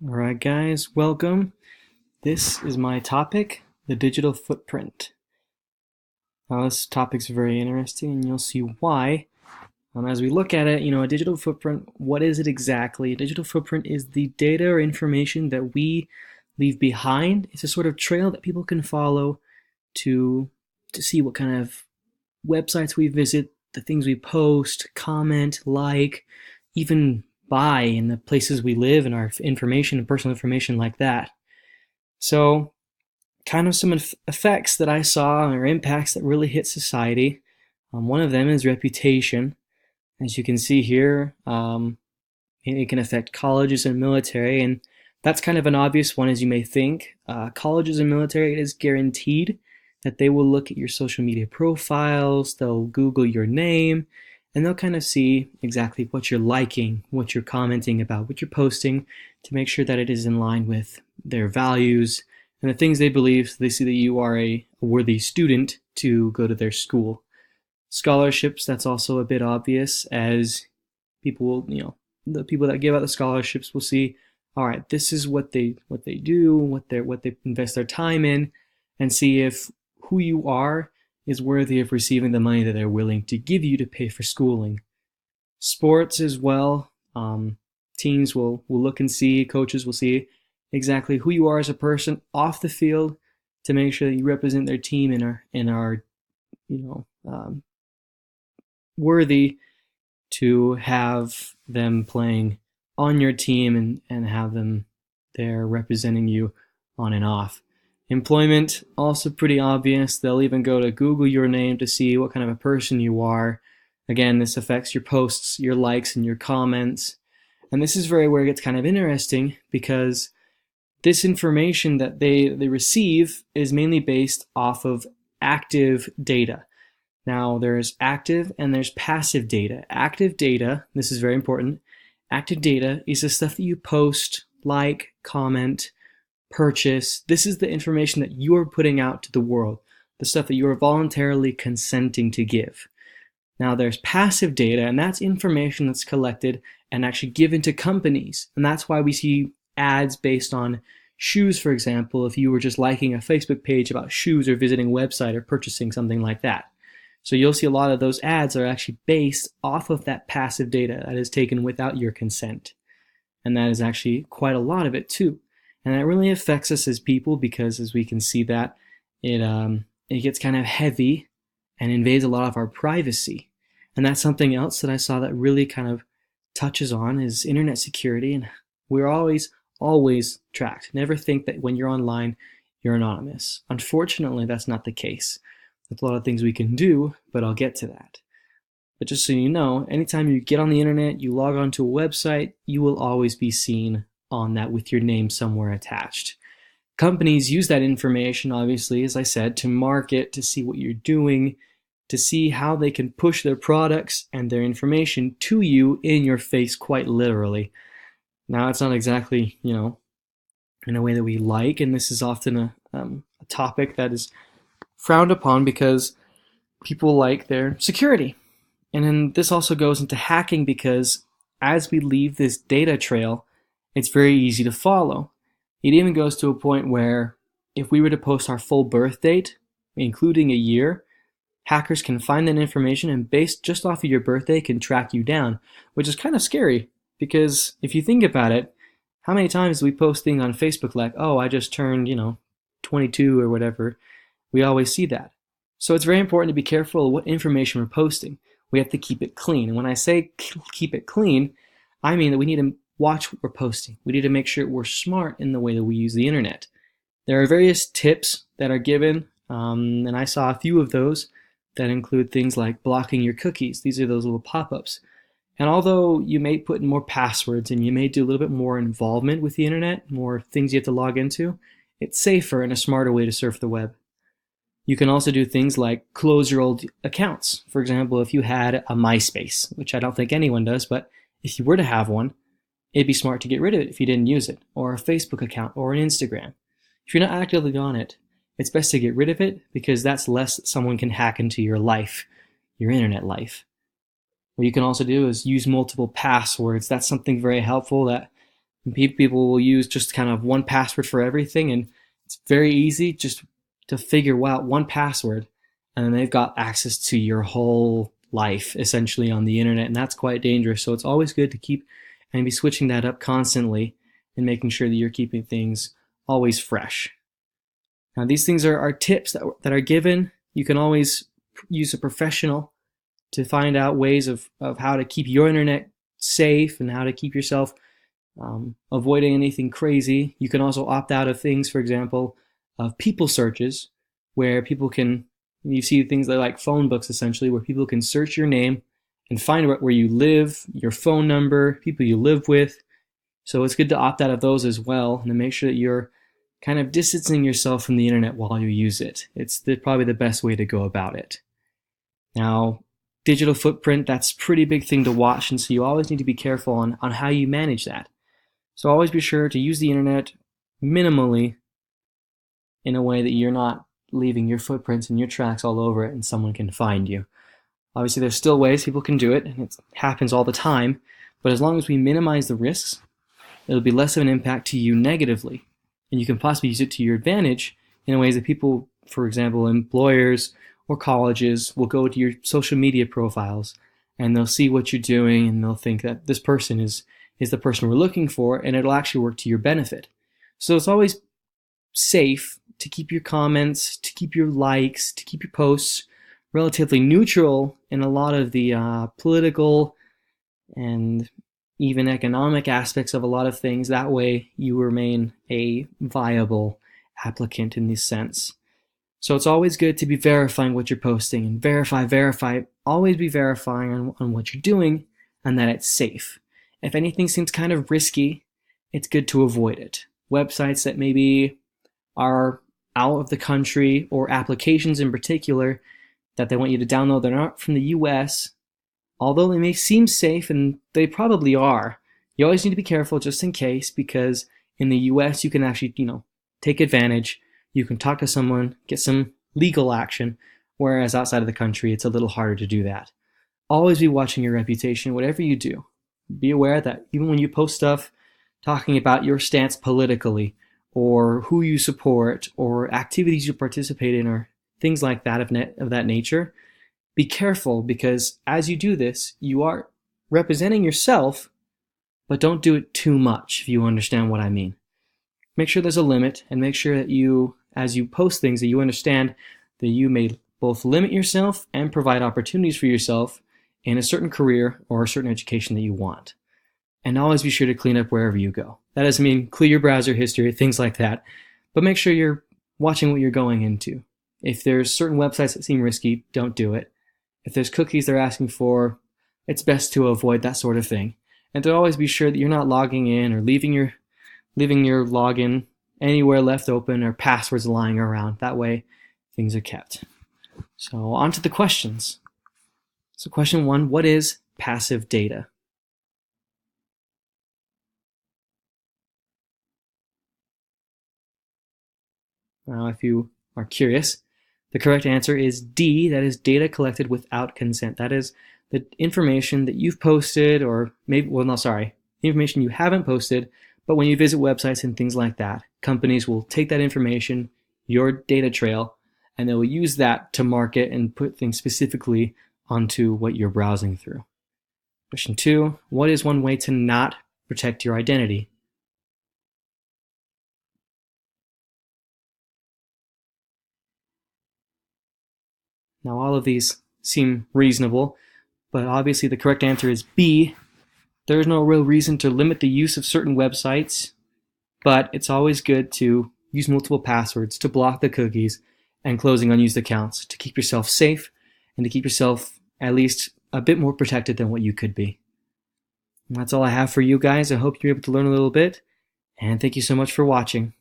All right, guys, welcome. This is my topic, the digital footprint. Now, this topic's very interesting, and you'll see why. As we look at it, a digital footprint, what is it exactly? A digital footprint is the data or information that we leave behind. It's a sort of trail that people can follow to see what kind of websites we visit, the things we post, comment, like, even buy in the places we live and our information and personal information like that. So, kind of some effects that I saw or impacts that really hit society. One of them is reputation. As you can see here, it can affect colleges and military, and that's kind of an obvious one as you may think. Colleges and military, it is guaranteed that they will look at your social media profiles, they'll Google your name, and they'll kind of see exactly what you're liking, what you're commenting about, what you're posting to make sure that it is in line with their values and the things they believe, so they see that you are a worthy student to go to their school. Scholarships, that's also a bit obvious, as people will, the people that give out the scholarships will see, all right, this is what they do, what they invest their time in, and see if who you are is worthy of receiving the money that they're willing to give you to pay for schooling. Sports as well. Teams will look and see, coaches will see exactly who you are as a person off the field to make sure that you represent their team and are you know worthy to have them playing on your team and have them there representing you on and off. Employment, also pretty obvious. They'll even go to Google your name to see what kind of a person you are. Again, this affects your posts, your likes, and your comments. And this is where it gets kind of interesting, because this information that they receive is mainly based off of active data. Now, there's active and there's passive data. Active data, this is very important, active data is the stuff that you post, like, comment, purchase. This is the information that you're putting out to the world, the stuff that you're voluntarily consenting to give. Now, there's passive data, and that's information that's collected and actually given to companies. And that's why we see ads based on shoes, for example, if you were just liking a Facebook page about shoes or visiting a website or purchasing something like that. So you'll see a lot of those ads are actually based off of that passive data that is taken without your consent. And that is actually quite a lot of it too. And that really affects us as people, because as we can see that it gets kind of heavy and invades a lot of our privacy. And that's something else that I saw that really kind of touches on is internet security. And we're always tracked. Never think that when you're online, you're anonymous. Unfortunately, that's not the case. There's a lot of things we can do, but I'll get to that. But just so you know, anytime you get on the internet, you log onto a website, you will always be seen on that with your name somewhere attached. Companies use that information, obviously, as I said, to market, to see what you're doing, to see how they can push their products and their information to you in your face, quite literally. Now, it's not exactly, in a way that we like, and this is often a topic that is frowned upon because people like their security. And then this also goes into hacking, because as we leave this data trail, it's very easy to follow. It even goes to a point where if we were to post our full birth date, including a year, hackers can find that information and based just off of your birthday can track you down, which is kind of scary, because if you think about it, how many times do we post things on Facebook like, oh, I just turned, 22 or whatever. We always see that. So it's very important to be careful of what information we're posting. We have to keep it clean. And when I say keep it clean, I mean that we need to watch what we're posting. We need to make sure we're smart in the way that we use the internet. There are various tips that are given, and I saw a few of those that include things like blocking your cookies. These are those little pop-ups. And although you may put in more passwords and you may do a little bit more involvement with the internet, more things you have to log into, it's safer and a smarter way to surf the web. You can also do things like close your old accounts. For example, if you had a MySpace, which I don't think anyone does, but if you were to have one, it'd be smart to get rid of it if you didn't use it, or a Facebook account, or an Instagram. If you're not actively on it, it's best to get rid of it, because that's less that someone can hack into your life, your internet life. What you can also do is use multiple passwords. That's something very helpful that And people will use just kind of one password for everything, and it's very easy just to figure out one password, and then they've got access to your whole life essentially on the internet, and that's quite dangerous. So it's always good to keep and be switching that up constantly and making sure that you're keeping things always fresh. Now, these things are tips that are given. You can always use a professional to find out ways of how to keep your internet safe and how to keep yourself avoiding anything crazy. You can also opt out of things, for example, of people searches, where people can, you see things like phone books essentially, where people can search your name and find where you live, your phone number, people you live with. So it's good to opt out of those as well, and to make sure that you're kind of distancing yourself from the internet while you use it. It's probably the best way to go about it. Now, digital footprint, that's a pretty big thing to watch, and so you always need to be careful on how you manage that. So always be sure to use the internet minimally, in a way that you're not leaving your footprints and your tracks all over it and someone can find you. Obviously, there's still ways people can do it, and it happens all the time, but as long as we minimize the risks, it'll be less of an impact to you negatively, and you can possibly use it to your advantage in ways that people, for example, employers or colleges, will go to your social media profiles, and they'll see what you're doing, and they'll think that this person is the person we're looking for, and it'll actually work to your benefit. So it's always safe to keep your comments, to keep your likes, to keep your posts relatively neutral in a lot of the political and even economic aspects of a lot of things. That way you remain a viable applicant in this sense. So it's always good to be verifying what you're posting, and verify, always be verifying on what you're doing and that it's safe. If anything seems kind of risky, it's good to avoid it. Websites that maybe are out of the country, or applications in particular that they want you to download, they're not from the US, although they may seem safe, and they probably are. You always need to be careful just in case, because in the US you can actually, take advantage. You can talk to someone, get some legal action, whereas outside of the country it's a little harder to do that. Always be watching your reputation, whatever you do. Be aware that even when you post stuff talking about your stance politically, or who you support, or activities you participate in, or things like that of that nature, be careful, because as you do this, you are representing yourself, but don't do it too much, if you understand what I mean. Make sure there's a limit, and make sure that you, as you post things, that you understand that you may both limit yourself and provide opportunities for yourself in a certain career or a certain education that you want. And always be sure to clean up wherever you go. That doesn't mean clear your browser history, things like that, but make sure you're watching what you're going into. If there's certain websites that seem risky, don't do it. If there's cookies they're asking for, it's best to avoid that sort of thing. And to always be sure that you're not logging in or leaving your login anywhere left open, or passwords lying around. That way things are kept. So on to the questions. So question 1, what is passive data? Now, if you are curious, the correct answer is D, that is data collected without consent. That is the information that you've posted, or maybe, the information you haven't posted, but when you visit websites and things like that, companies will take that information, your data trail, and they will use that to market and put things specifically onto what you're browsing through. Question 2, what is one way to not protect your identity? Now, all of these seem reasonable, but obviously the correct answer is B. There is no real reason to limit the use of certain websites, but it's always good to use multiple passwords, to block the cookies, and closing unused accounts to keep yourself safe and to keep yourself at least a bit more protected than what you could be. And that's all I have for you guys. I hope you're able to learn a little bit, and thank you so much for watching.